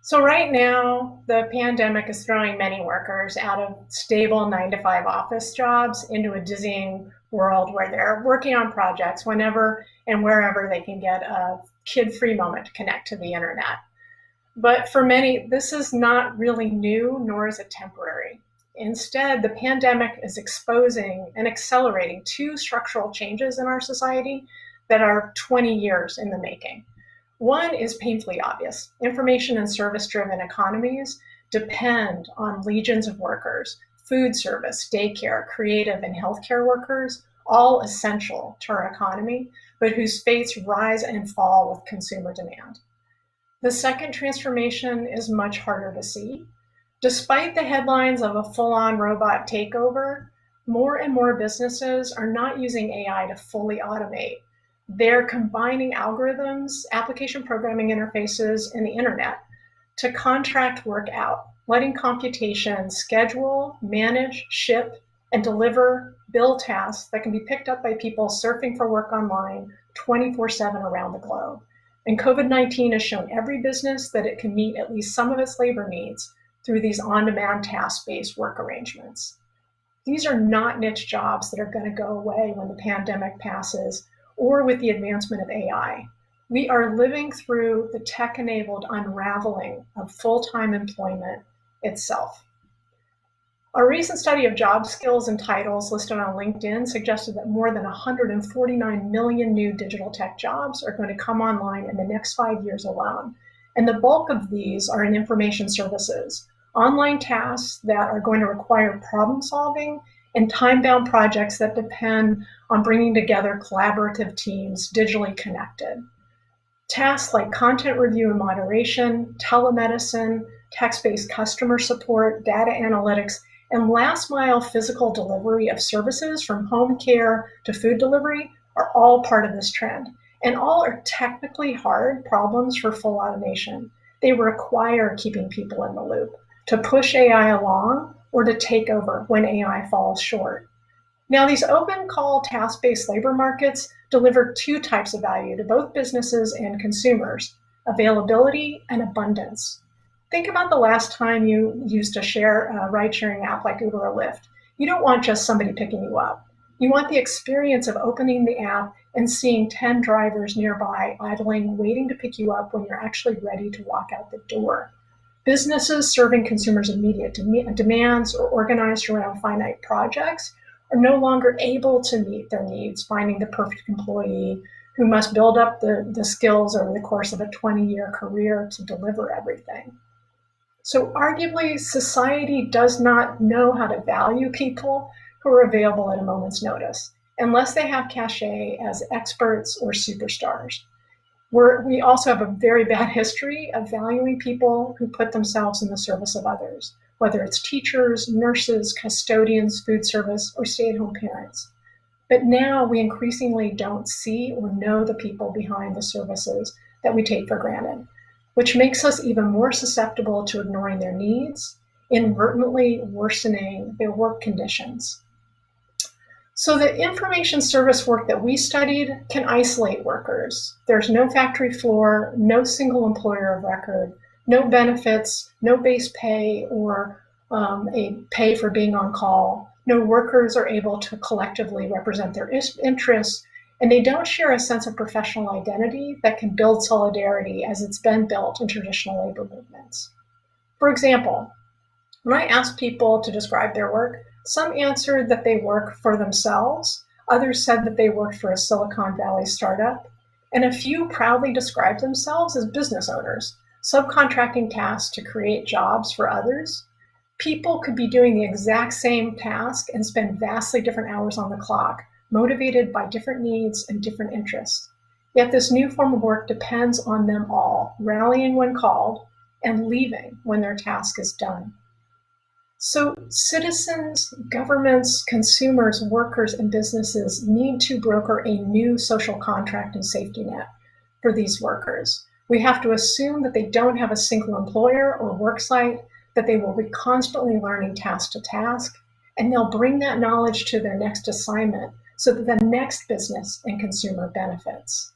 So right now, the pandemic is throwing many workers out of stable 9 to 5 office jobs into a dizzying world where they're working on projects whenever and wherever they can get a kid-free moment to connect to the internet. But for many, this is not really new, nor is it temporary. Instead, the pandemic is exposing and accelerating two structural changes in our society that are 20 years in the making. One is painfully obvious. Information and service-driven economies depend on legions of workers, food service, daycare, creative, and healthcare workers, all essential to our economy, but whose fates rise and fall with consumer demand. The second transformation is much harder to see. Despite the headlines of a full-on robot takeover, more and more businesses are not using AI to fully automate. They're combining algorithms, application programming interfaces, and the internet to contract work out, letting computation schedule, manage, ship, and deliver bill tasks that can be picked up by people surfing for work online 24/7 around the globe. And COVID-19 has shown every business that it can meet at least some of its labor needs through these on-demand task-based work arrangements. These are not niche jobs that are going to go away when the pandemic passes or with the advancement of AI. We are living through the tech-enabled unraveling of full-time employment itself. A recent study of job skills and titles listed on LinkedIn suggested that more than 149 million new digital tech jobs are going to come online in the next 5 years alone. And the bulk of these are in information services, online tasks that are going to require problem solving and time-bound projects that depend on bringing together collaborative teams digitally connected. Tasks like content review and moderation, telemedicine, text-based customer support, data analytics, and last-mile physical delivery of services from home care to food delivery are all part of this trend. And all are technically hard problems for full automation. They require keeping people in the loop to push AI along or to take over when AI falls short. Now, these open call task-based labor markets deliver two types of value to both businesses and consumers: availability and abundance. Think about the last time you used a ride-sharing app like Uber or Lyft. You don't want just somebody picking you up. You want the experience of opening the app and seeing 10 drivers nearby idling, waiting to pick you up when you're actually ready to walk out the door. Businesses serving consumers' immediate demands or organized around finite projects are no longer able to meet their needs, finding the perfect employee who must build up the skills over the course of a 20-year career to deliver everything. So arguably, society does not know how to value people who are available at a moment's notice, unless they have cachet as experts or superstars. We also have a very bad history of valuing people who put themselves in the service of others, whether it's teachers, nurses, custodians, food service, or stay-at-home parents. But now we increasingly don't see or know the people behind the services that we take for granted, which makes us even more susceptible to ignoring their needs, inadvertently worsening their work conditions. So the information service work that we studied can isolate workers. There's no factory floor, no single employer of record, no benefits, no base pay or a pay for being on call. No workers are able to collectively represent their interests, and they don't share a sense of professional identity that can build solidarity as it's been built in traditional labor movements. For example, when I asked people to describe their work, some answered that they work for themselves, others said that they worked for a Silicon Valley startup, and a few proudly described themselves as business owners, subcontracting tasks to create jobs for others. People could be doing the exact same task and spend vastly different hours on the clock, motivated by different needs and different interests. Yet this new form of work depends on them all, rallying when called and leaving when their task is done. So citizens, governments, consumers, workers, and businesses need to broker a new social contract and safety net for these workers. We have to assume that they don't have a single employer or work site, that they will be constantly learning task to task, and they'll bring that knowledge to their next assignment so that the next business and consumer benefits.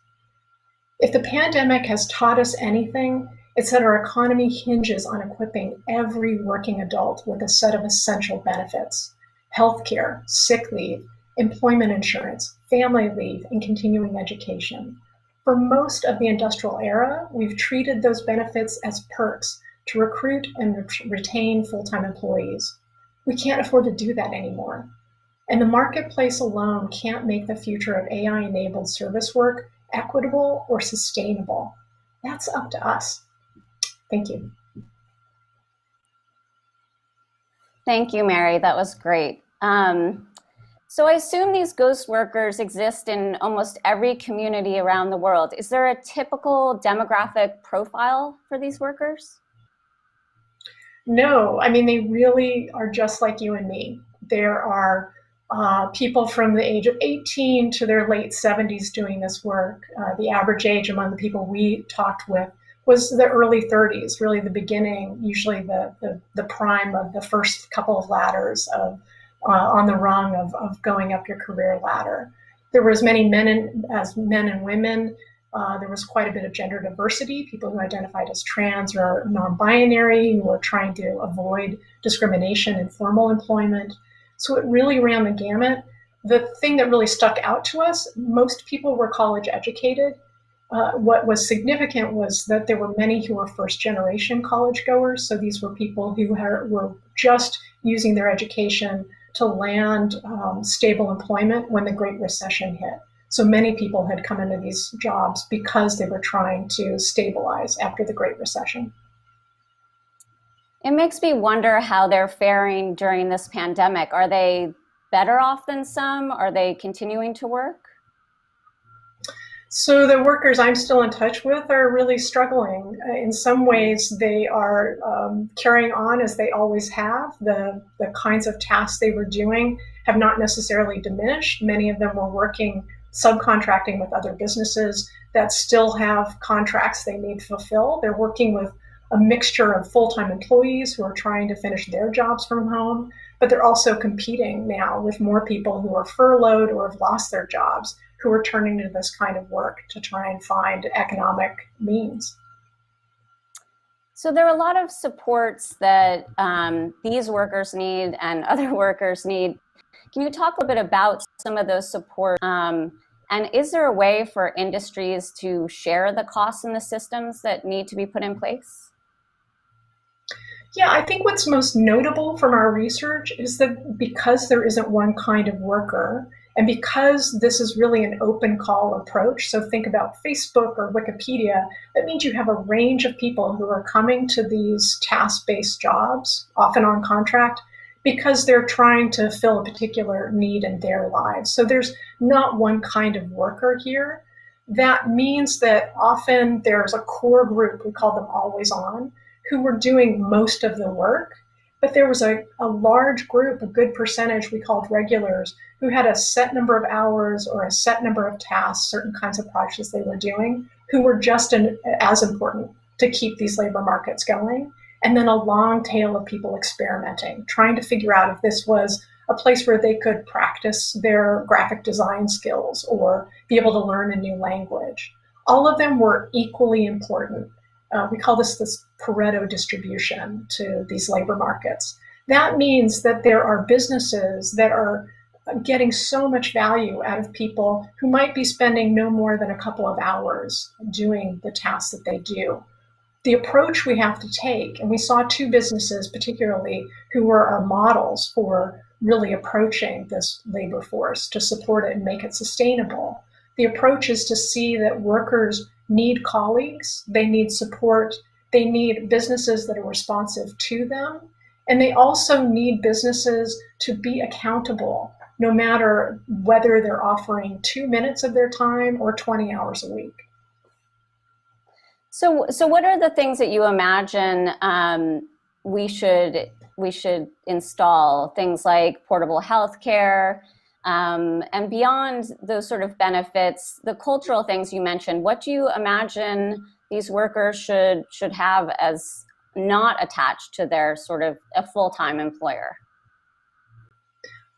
If the pandemic has taught us anything, It said our economy hinges on equipping every working adult with a set of essential benefits: healthcare, sick leave, employment insurance, family leave, and continuing education. For most of the industrial era, we've treated those benefits as perks to recruit and retain full-time employees. We can't afford to do that anymore. And the marketplace alone can't make the future of AI-enabled service work equitable or sustainable. That's up to us. Thank you. Thank you, Mary. That was great. So I assume these ghost workers exist in almost every community around the world. Is there a typical demographic profile for these workers? No, I mean, they really are just like you and me. There are people from the age of 18 to their late 70s doing this work. The average age among the people we talked with was the early 30s, really the beginning, usually the prime of the first couple of ladders of on the rung of going up your career ladder. There were as many men and women. There was quite a bit of gender diversity, people who identified as trans or non-binary, who were trying to avoid discrimination in formal employment. So it really ran the gamut. The thing that really stuck out to us, most people were college educated. What was significant was that there were many who were first generation college goers. So these were people who were just using their education to land stable employment when the Great Recession hit. So many people had come into these jobs because they were trying to stabilize after the Great Recession. It makes me wonder how they're faring during this pandemic. Are they better off than some? Are they continuing to work? So the workers I'm still in touch with are really struggling. In some ways, they are carrying on as they always have. The kinds of tasks they were doing have not necessarily diminished. Many of them were working subcontracting with other businesses that still have contracts they need to fulfill. They're working with a mixture of full-time employees who are trying to finish their jobs from home, but they're also competing now with more people who are furloughed or have lost their jobs, who are turning to this kind of work to try and find economic means. So there are a lot of supports that these workers need and other workers need. Can you talk a bit about some of those supports? And is there a way for industries to share the costs and the systems that need to be put in place? Yeah, I think what's most notable from our research is that because there isn't one kind of worker, and because this is really an open call approach, so think about Facebook or Wikipedia, that means you have a range of people who are coming to these task-based jobs, often on contract, because they're trying to fill a particular need in their lives. So there's not one kind of worker here. That means that often there's a core group, we call them always on, who were doing most of the work, but there was a large group, a good percentage we called regulars, who had a set number of hours or a set number of tasks, certain kinds of projects they were doing, who were just as important to keep these labor markets going. And then a long tail of people experimenting, trying to figure out if this was a place where they could practice their graphic design skills or be able to learn a new language. All of them were equally important. We call this Pareto distribution to these labor markets. That means that there are businesses that are getting so much value out of people who might be spending no more than a couple of hours doing the tasks that they do. The approach we have to take, and we saw two businesses particularly who were our models for really approaching this labor force to support it and make it sustainable. The approach is to see that workers need colleagues, they need support, they need businesses that are responsive to them, and they also need businesses to be accountable, no matter whether they're offering 2 minutes of their time or 20 hours a week. So what are the things that you imagine we should install? Things like portable healthcare, and beyond those sort of benefits, the cultural things you mentioned. What do you imagine these workers should have as not attached to their sort of a full-time employer?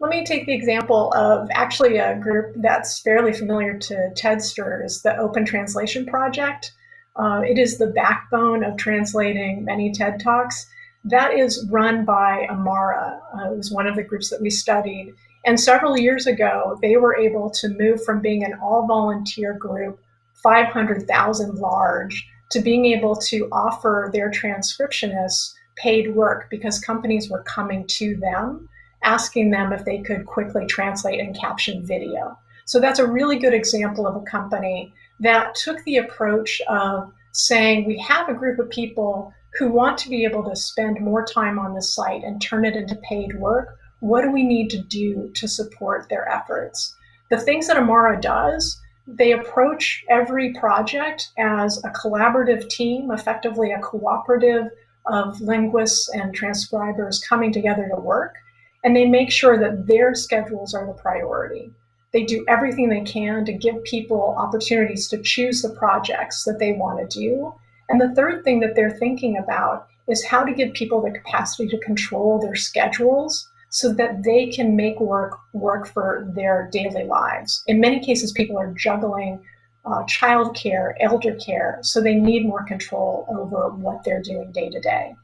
Let me take the example of actually a group that's fairly familiar to TEDsters, the Open Translation Project. It is the backbone of translating many TED Talks. That is run by Amara. It was one of the groups that we studied. And several years ago, they were able to move from being an all-volunteer group, 500,000 large, to being able to offer their transcriptionists paid work because companies were coming to them, asking them if they could quickly translate and caption video. So that's a really good example of a company that took the approach of saying, we have a group of people who want to be able to spend more time on the site and turn it into paid work. What do we need to do to support their efforts? The things that Amara does, they approach every project as a collaborative team, effectively a cooperative of linguists and transcribers coming together to work, and they make sure that their schedules are the priority. They do everything they can to give people opportunities to choose the projects that they want to do. And the third thing that they're thinking about is how to give people the capacity to control their schedules so that they can make work for their daily lives. In many cases, people are juggling childcare, elder care, so they need more control over what they're doing day to day.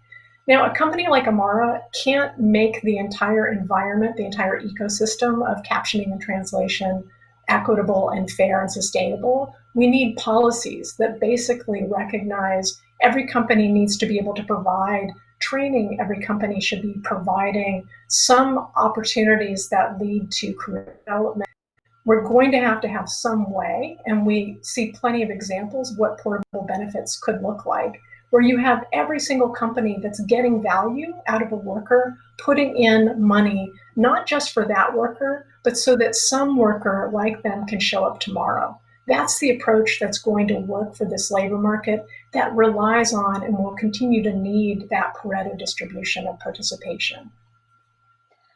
Now, a company like Amara can't make the entire environment, the entire ecosystem of captioning and translation equitable and fair and sustainable. We need policies that basically recognize every company needs to be able to provide training. Every company should be providing some opportunities that lead to career development. We're going to have some way, and we see plenty of examples of what portable benefits could look like, where you have every single company that's getting value out of a worker, putting in money, not just for that worker, but so that some worker like them can show up tomorrow. That's the approach that's going to work for this labor market that relies on and will continue to need that Pareto distribution of participation.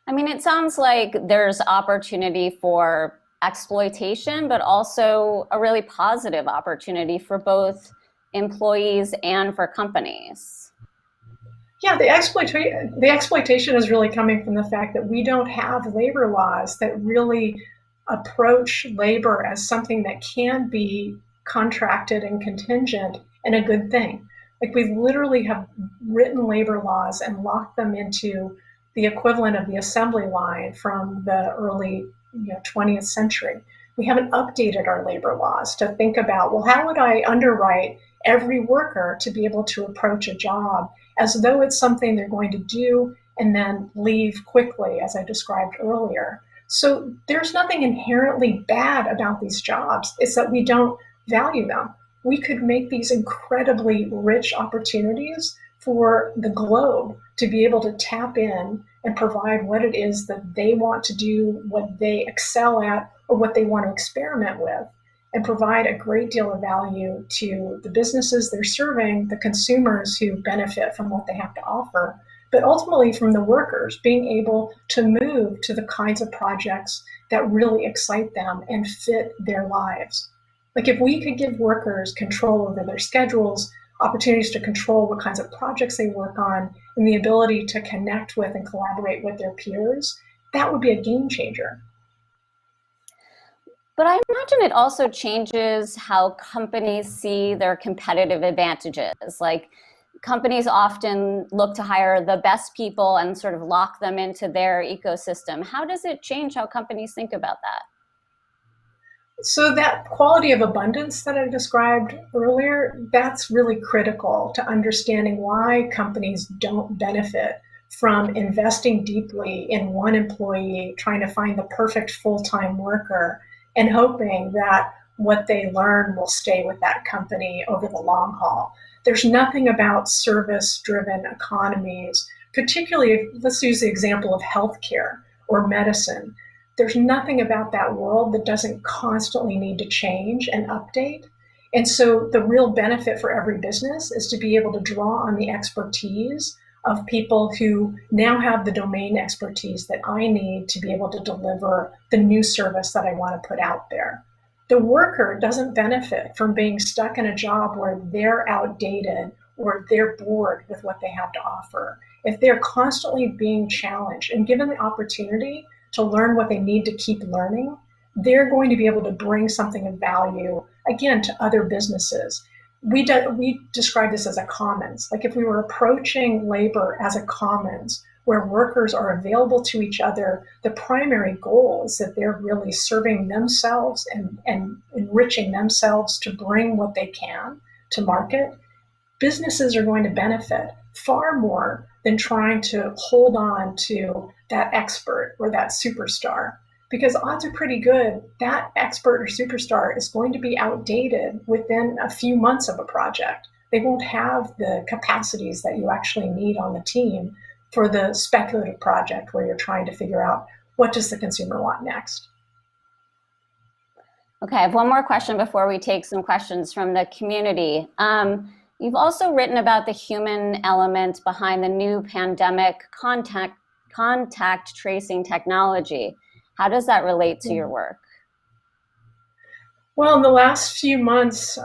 I mean, it sounds like there's opportunity for exploitation, but also a really positive opportunity for both employees and for companies. Yeah, the exploitation is really coming from the fact that we don't have labor laws that really approach labor as something that can be contracted and contingent and a good thing. Like, we literally have written labor laws and locked them into the equivalent of the assembly line from the early 20th century. We haven't updated our labor laws to think about, well, how would I underwrite every worker to be able to approach a job as though it's something they're going to do and then leave quickly, as I described earlier. So there's nothing inherently bad about these jobs. It's that we don't value them. We could make these incredibly rich opportunities for the globe to be able to tap in and provide what it is that they want to do, what they excel at, or what they want to experiment with, and provide a great deal of value to the businesses they're serving, the consumers who benefit from what they have to offer, but ultimately from the workers being able to move to the kinds of projects that really excite them and fit their lives. Like, if we could give workers control over their schedules, opportunities to control what kinds of projects they work on, and the ability to connect with and collaborate with their peers, that would be a game changer. But I imagine it also changes how companies see their competitive advantages. Like, companies often look to hire the best people and sort of lock them into their ecosystem. How does it change how companies think about that? So that quality of abundance that I described earlier, that's really critical to understanding why companies don't benefit from investing deeply in one employee, trying to find the perfect full-time worker, and hoping that what they learn will stay with that company over the long haul. There's nothing about service-driven economies, particularly if, let's use the example of healthcare or medicine. There's nothing about that world that doesn't constantly need to change and update. And so the real benefit for every business is to be able to draw on the expertise of people who now have the domain expertise that I need to be able to deliver the new service that I want to put out there. The worker doesn't benefit from being stuck in a job where they're outdated or they're bored with what they have to offer. If they're constantly being challenged and given the opportunity to learn what they need to keep learning, they're going to be able to bring something of value, again, to other businesses. we describe this as a commons. Like if we were approaching labor as a commons where workers are available to each other, the primary goal is that they're really serving themselves and enriching themselves to bring what they can to market. Businesses are going to benefit far more than trying to hold on to that expert or that superstar, because odds are pretty good that expert or superstar is going to be outdated within a few months of a project. They won't have the capacities that you actually need on the team for the speculative project where you're trying to figure out what does the consumer want next. Okay, I have one more question before we take some questions from the community. You've also written about the human element behind the new pandemic contact tracing technology. How does that relate to your work? Well, in the last few months,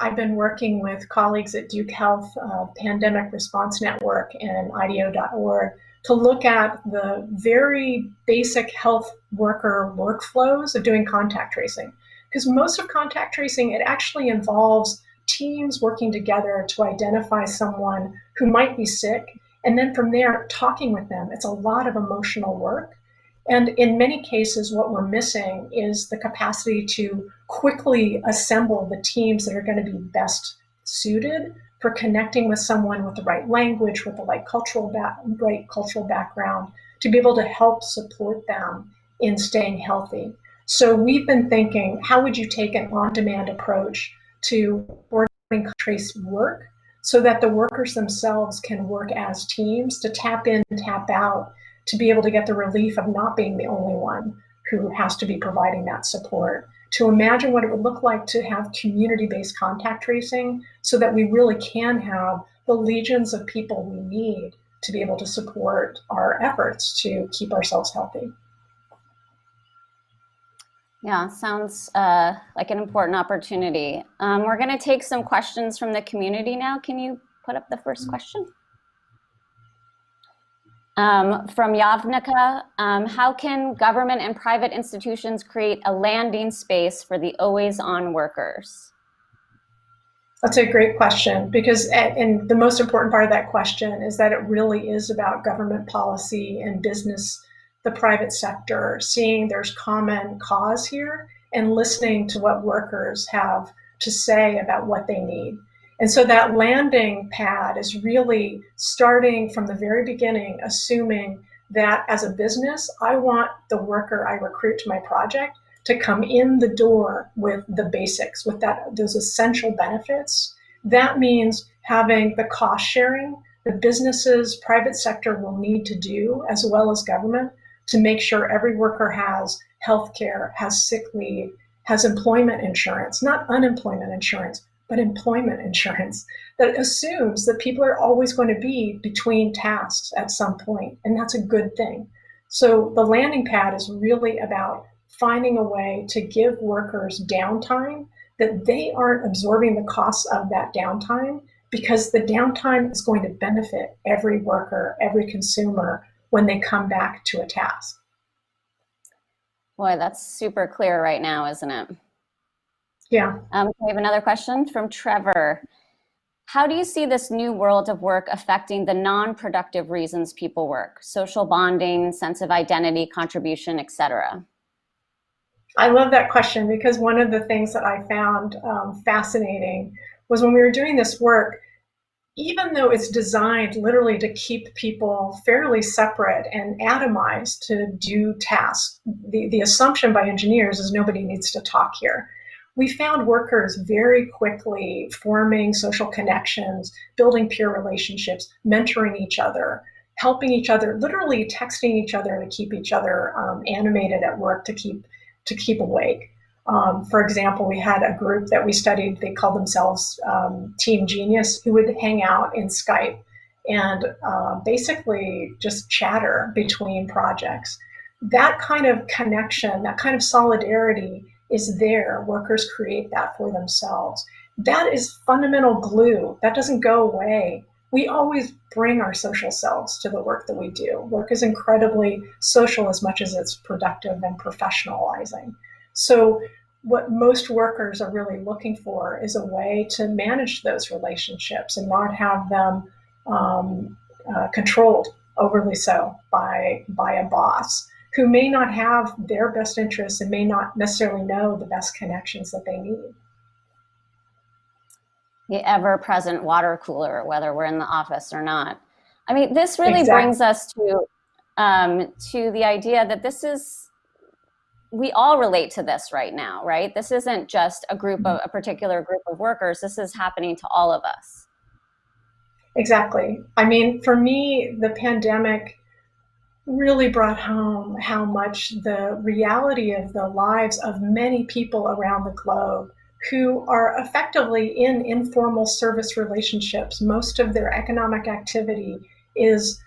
I've been working with colleagues at Duke Health Pandemic Response Network and IDEO.org to look at the very basic health worker workflows of doing contact tracing. Because most of contact tracing, it actually involves teams working together to identify someone who might be sick, and then from there, talking with them. It's a lot of emotional work. And in many cases, what we're missing is the capacity to quickly assemble the teams that are going to be best suited for connecting with someone with the right language, with the right cultural background, to be able to help support them in staying healthy. So we've been thinking, how would you take an on-demand approach to ordering trace work so that the workers themselves can work as teams to tap in and tap out, to be able to get the relief of not being the only one who has to be providing that support, to imagine what it would look like to have community-based contact tracing so that we really can have the legions of people we need to be able to support our efforts to keep ourselves healthy. Yeah, sounds like an important opportunity. We're going to take some questions from the community now. Can you put up the first question? From Yavnika, how can government and private institutions create a landing space for the always-on workers? That's a great question, because and the most important part of that question is that it really is about government policy and business, the private sector, seeing there's common cause here and listening to what workers have to say about what they need. And so that landing pad is really starting from the very beginning, assuming that as a business, I want the worker I recruit to my project to come in the door with the basics, with those essential benefits. That means having the cost sharing the businesses, private sector will need to do, as well as government, to make sure every worker has health care, has sick leave, has employment insurance, not unemployment insurance, but employment insurance that assumes that people are always going to be between tasks at some point, and that's a good thing. So the landing pad is really about finding a way to give workers downtime, that they aren't absorbing the costs of that downtime, because the downtime is going to benefit every worker, every consumer when they come back to a task. Boy, that's super clear right now, isn't it? Yeah. We have another question from Trevor. How do you see this new world of work affecting the non-productive reasons people work? Social bonding, sense of identity, contribution, etc. I love that question, because one of the things that I found fascinating was when we were doing this work, even though it's designed literally to keep people fairly separate and atomized to do tasks, the assumption by engineers is nobody needs to talk here. We found workers very quickly forming social connections, building peer relationships, mentoring each other, helping each other, literally texting each other to keep each other animated at work, to keep awake. For example, we had a group that we studied, they called themselves Team Genius, who would hang out in Skype and basically just chatter between projects. That kind of connection, that kind of solidarity is there. Workers create that for themselves. That is fundamental glue. That doesn't go away. We always bring our social selves to the work that we do. Work is incredibly social as much as it's productive and professionalizing. So what most workers are really looking for is a way to manage those relationships and not have them controlled overly so by a boss who may not have their best interests and may not necessarily know the best connections that they need. The ever-present water cooler, whether we're in the office or not. I mean, this really Exactly. brings us to the idea that we all relate to this right now, right? This isn't just a particular group of workers. This is happening to all of us. Exactly. I mean, for me, the pandemic really brought home how much the reality of the lives of many people around the globe who are effectively in informal service relationships. Most of their economic activity is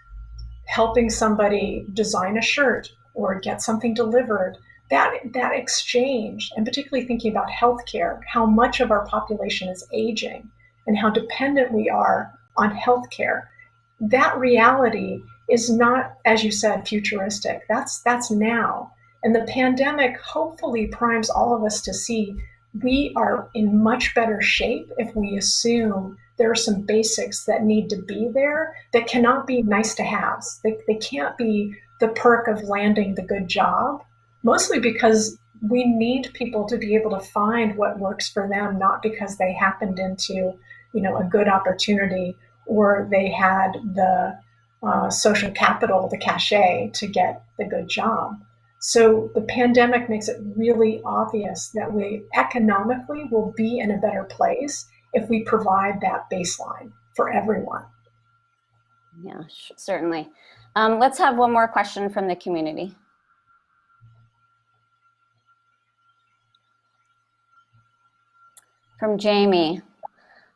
helping somebody design a shirt or get something delivered. That exchange, and particularly thinking about healthcare, how much of our population is aging and how dependent we are on healthcare. That reality is not, as you said, futuristic. That's now. And the pandemic hopefully primes all of us to see we are in much better shape if we assume there are some basics that need to be there that cannot be nice to haves. They can't be the perk of landing the good job, mostly because we need people to be able to find what works for them, not because they happened into, a good opportunity or they had the social capital, the cachet to get the good job. So the pandemic makes it really obvious that we economically will be in a better place if we provide that baseline for everyone. Yeah, certainly. Let's have one more question from the community. From Jamie.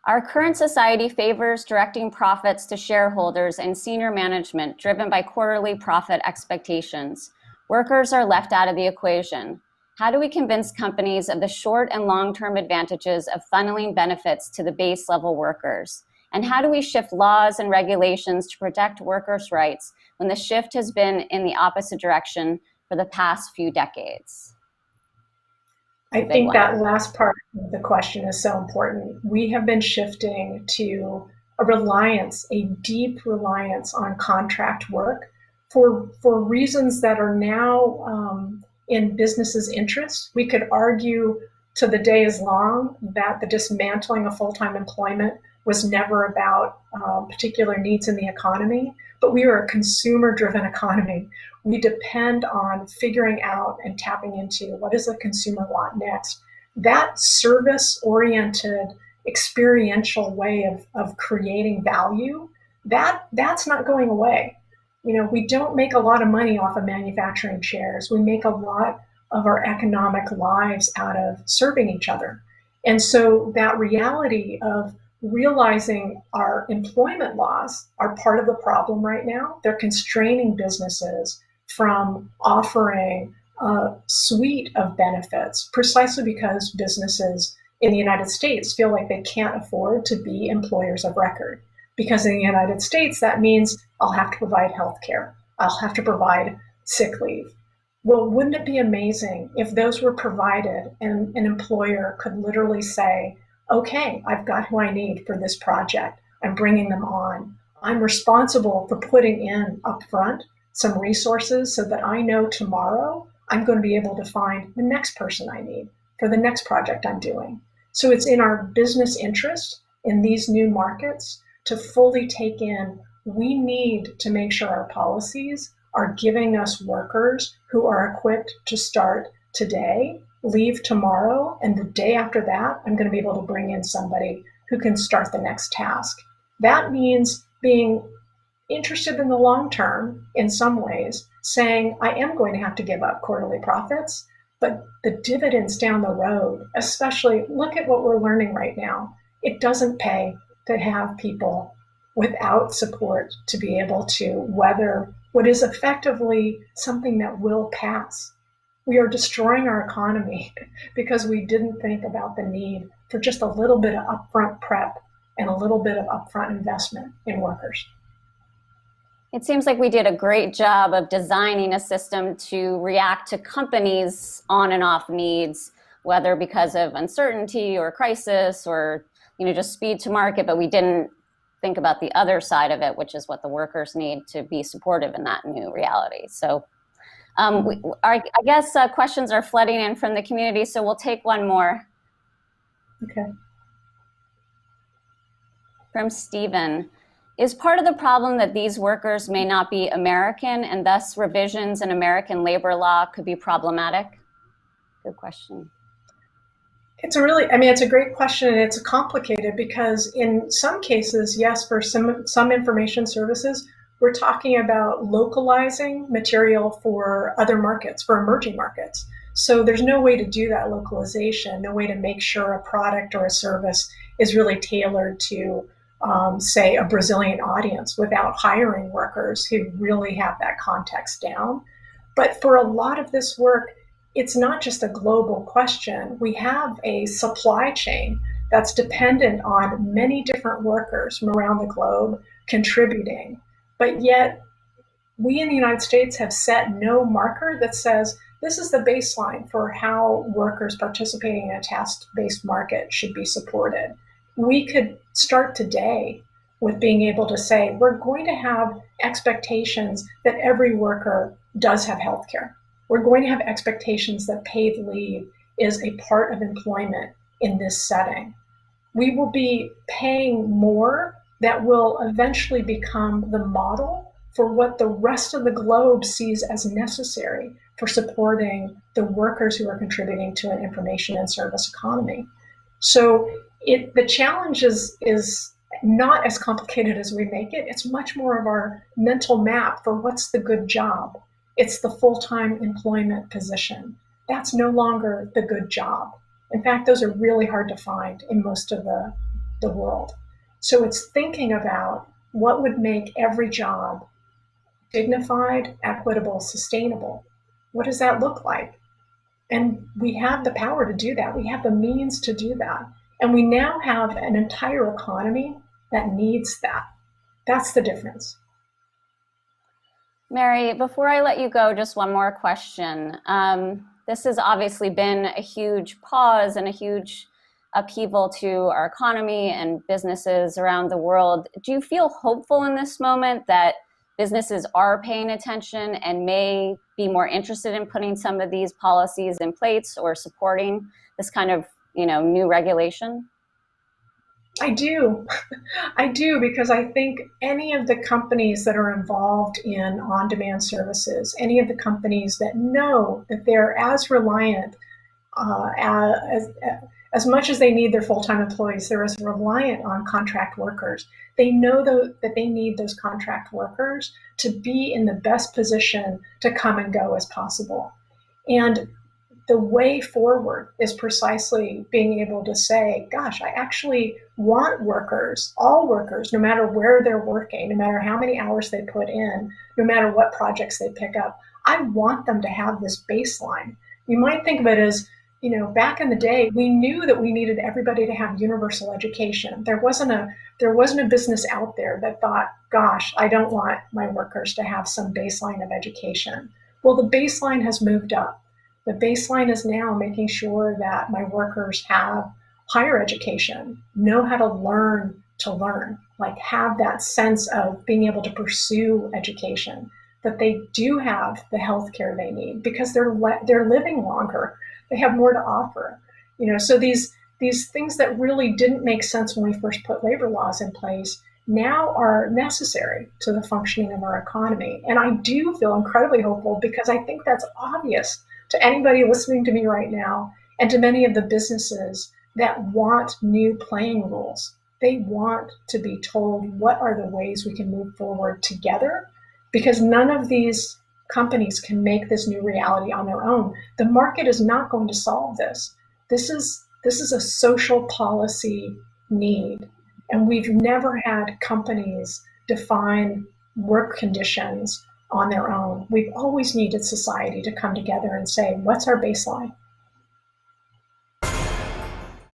Our current society favors directing profits to shareholders and senior management driven by quarterly profit expectations. Workers are left out of the equation. How do we convince companies of the short and long-term advantages of funneling benefits to the base level workers? And how do we shift laws and regulations to protect workers' rights when the shift has been in the opposite direction for the past few decades? I think that last part of the question is so important. We have been shifting to a deep reliance on contract work for reasons that are now in businesses' interest. We could argue to the day is long that the dismantling of full-time employment was never about particular needs in the economy, but we are a consumer-driven economy. We depend on figuring out and tapping into what does the consumer want next. That service-oriented, experiential way of creating value, that's not going away. We don't make a lot of money off of manufacturing chairs. We make a lot of our economic lives out of serving each other. And so that reality of realizing our employment laws are part of the problem right now. They're constraining businesses from offering a suite of benefits precisely because businesses in the United States feel like they can't afford to be employers of record. Because in the United States, that means I'll have to provide health care. I'll have to provide sick leave. Well, wouldn't it be amazing if those were provided and an employer could literally say, okay, I've got who I need for this project. I'm bringing them on. I'm responsible for putting in upfront some resources so that I know tomorrow I'm going to be able to find the next person I need for the next project I'm doing. So it's in our business interest in these new markets to fully take in, we need to make sure our policies are giving us workers who are equipped to start today, leave tomorrow, and the day after that, I'm going to be able to bring in somebody who can start the next task. That means being interested in the long term in some ways, saying, I am going to have to give up quarterly profits, but the dividends down the road, especially look at what we're learning right now. It doesn't pay to have people without support to be able to weather what is effectively something that will pass. We are destroying our economy because we didn't think about the need for just a little bit of upfront prep and a little bit of upfront investment in workers. It seems like we did a great job of designing a system to react to companies' on and off needs, whether because of uncertainty or crisis or, just speed to market, but we didn't think about the other side of it, which is what the workers need to be supportive in that new reality. So I guess questions are flooding in from the community, so we'll take one more. Okay. From Stephen. Is part of the problem that these workers may not be American and thus revisions in American labor law could be problematic? Good question. It's a great question, and it's complicated because in some cases, yes, for some information services, we're talking about localizing material for other markets, for emerging markets. So there's no way to do that localization, no way to make sure a product or a service is really tailored to, say, a Brazilian audience without hiring workers who really have that context down. But for a lot of this work, it's not just a global question. We have a supply chain that's dependent on many different workers from around the globe contributing. But yet, we in the United States have set no marker that says this is the baseline for how workers participating in a task-based market should be supported. We could start today with being able to say, we're going to have expectations that every worker does have health care. We're going to have expectations that paid leave is a part of employment in this setting. We will be paying more that will eventually become the model for what the rest of the globe sees as necessary for supporting the workers who are contributing to an information and service economy. So the challenge is not as complicated as we make it. It's much more of our mental map for what's the good job. It's the full-time employment position. That's no longer the good job. In fact, those are really hard to find in most of the world. So it's thinking about what would make every job dignified, equitable, sustainable. What does that look like? And we have the power to do that. We have the means to do that. And we now have an entire economy that needs that. That's the difference. Mary, before I let you go, just one more question. This has obviously been a huge pause and a huge upheaval to our economy and businesses around the world. Do you feel hopeful in this moment that businesses are paying attention and may be more interested in putting some of these policies in place or supporting this kind of, new regulation? I do. I do, because I think any of the companies that are involved in on-demand services, any of the companies that know that they're as reliant, as much as they need their full-time employees, they're as reliant on contract workers. They know that they need those contract workers to be in the best position to come and go as possible. And the way forward is precisely being able to say, gosh, I actually want workers, all workers, no matter where they're working, no matter how many hours they put in, no matter what projects they pick up, I want them to have this baseline. You might think of it as, back in the day, we knew that we needed everybody to have universal education. There wasn't a business out there that thought, gosh, I don't want my workers to have some baseline of education. Well, the baseline has moved up. The baseline is now making sure that my workers have higher education, know how to learn, like have that sense of being able to pursue education, that they do have the health care they need because they're living longer. They have more to offer. So these things that really didn't make sense when we first put labor laws in place now are necessary to the functioning of our economy. And I do feel incredibly hopeful because I think that's obvious to anybody listening to me right now and to many of the businesses that want new playing rules. They want to be told what are the ways we can move forward together, because none of these companies can make this new reality on their own. The market is not going to solve this. This is a social policy need. And we've never had companies define work conditions on their own. We've always needed society to come together and say, what's our baseline?